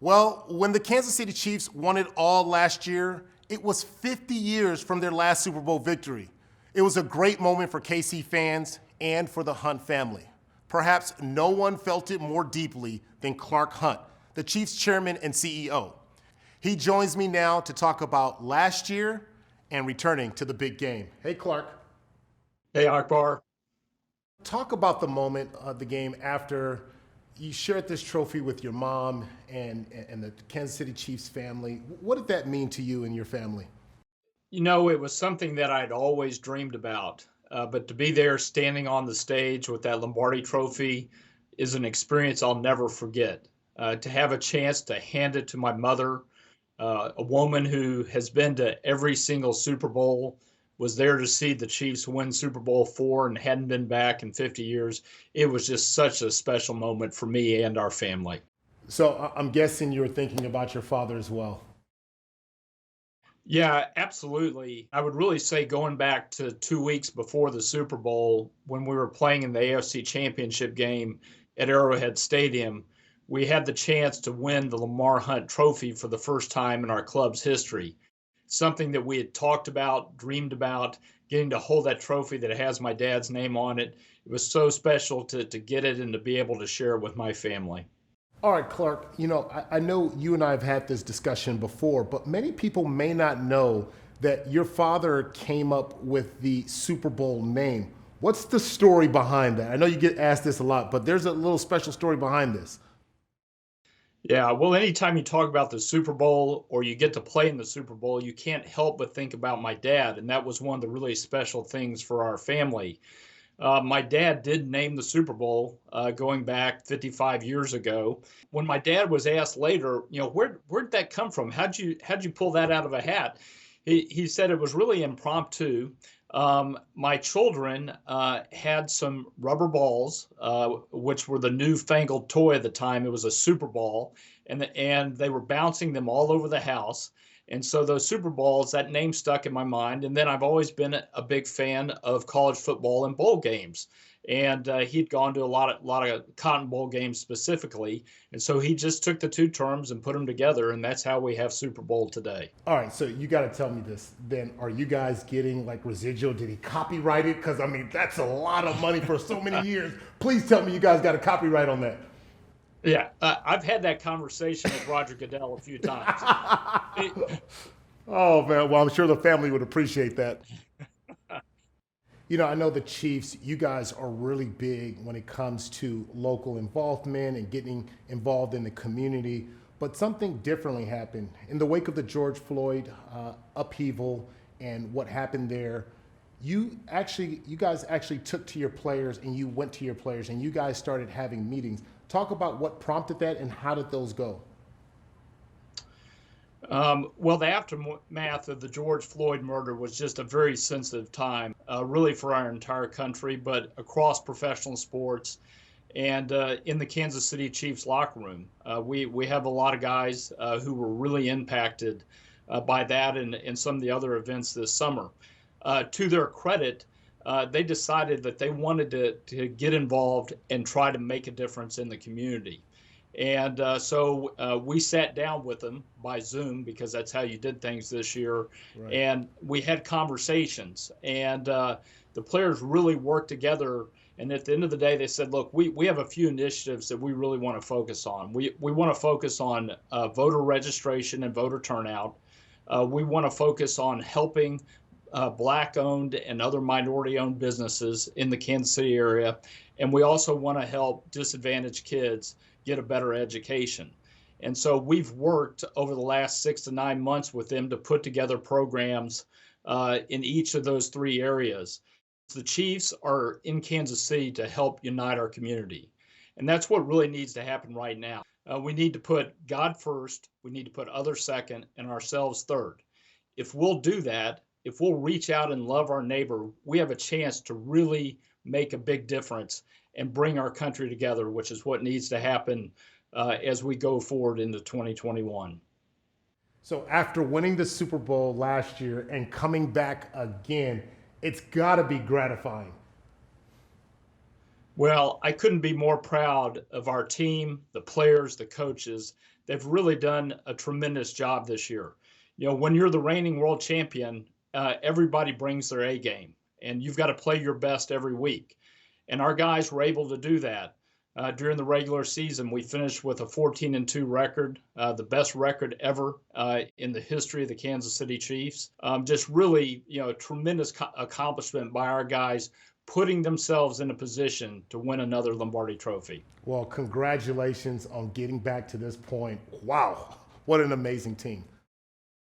Well, when the Kansas City Chiefs won it all last year, it was 50 years from their last Super Bowl victory. It was a great moment for KC fans and for the Hunt family. Perhaps no one felt it more deeply than Clark Hunt, the Chiefs chairman and CEO. He joins me now to talk about last year and returning to the big game. Hey, Clark. Hey, Akbar. Talk about the moment of the game after you shared this trophy with your mom and the Kansas City Chiefs family. What did that mean to you and your family? You know, it was something that I'd always dreamed about, but to be there standing on the stage with that Lombardi trophy is an experience I'll never forget. To have a chance to hand it to my mother, a woman who has been to every single Super Bowl, was there to see the Chiefs win Super Bowl IV and hadn't been back in 50 years. It was just such a special moment for me and our family. So I'm guessing you were thinking about your father as well. Yeah, absolutely. I would really say going back to 2 weeks before the Super Bowl, when we were playing in the AFC Championship game at Arrowhead Stadium, we had the chance to win the Lamar Hunt Trophy for the first time in our club's history. Something that we had talked about, dreamed about, getting to hold that trophy that has my dad's name on it. It was so special to get it and to be able to share it with my family. All right, Clark, I know you and I have had this discussion before, but many people may not know that your father came up with the Super Bowl name. What's the story behind that? I know you get asked this a lot, but there's a little special story behind this. Yeah, well, anytime you talk about the Super Bowl or you get to play in the Super Bowl, you can't help but think about my dad. And that was one of the really special things for our family. My dad did name the Super Bowl going back 55 years ago. When my dad was asked later, where'd that come from? How'd you pull that out of a hat? He said it was really impromptu. My children had some rubber balls, which were the newfangled toy at the time. It was a Super Ball, and they were bouncing them all over the house. And so those Super Bowls, that name stuck in my mind. And then I've always been a big fan of college football and bowl games. And he'd gone to a lot of Cotton Bowl games specifically. And so he just took the two terms and put them together. And that's how we have Super Bowl today. All right, so you got to tell me this. Then, are you guys getting like residual? Did he copyright it? Because I mean, that's a lot of money for so many years. Please tell me you guys got a copyright on that. Yeah, I've had that conversation with Roger Goodell a few times. Oh man, well I'm sure the family would appreciate that. I know the Chiefs, you guys are really big when it comes to local involvement and getting involved in the community, but something differently happened. In the wake of the George Floyd upheaval and what happened there, you guys actually took to your players and you went to your players and you guys started having meetings. Talk about what prompted that and how did those go? Well, the aftermath of the George Floyd murder was just a very sensitive time, really for our entire country, but across professional sports and in the Kansas City Chiefs locker room. We have a lot of guys who were really impacted by that and some of the other events this summer. To their credit, they decided that they wanted to get involved and try to make a difference in the community. And so we sat down with them by Zoom because that's how you did things this year. Right. And we had conversations. And the players really worked together. And at the end of the day, they said, look, we have a few initiatives that we really want to focus on. We want to focus on voter registration and voter turnout. We want to focus on helping Black-owned and other minority-owned businesses in the Kansas City area. And we also want to help disadvantaged kids get a better education. And so we've worked over the last 6 to 9 months with them to put together programs in each of those three areas. The Chiefs are in Kansas City to help unite our community. And that's what really needs to happen right now. We need to put God first, we need to put others second, and ourselves third. If we'll do that, if we'll reach out and love our neighbor, we have a chance to really make a big difference and bring our country together, which is what needs to happen as we go forward into 2021. So after winning the Super Bowl last year and coming back again, it's got to be gratifying. Well, I couldn't be more proud of our team, the players, the coaches, they've really done a tremendous job this year. You know, when you're the reigning world champion, everybody brings their A game, and you've got to play your best every week. And our guys were able to do that. During the regular season, we finished with a 14-2 record, the best record ever in the history of the Kansas City Chiefs. Just really, you know, a tremendous accomplishment by our guys, putting themselves in a position to win another Lombardi Trophy. Well, congratulations on getting back to this point. Wow, what an amazing team.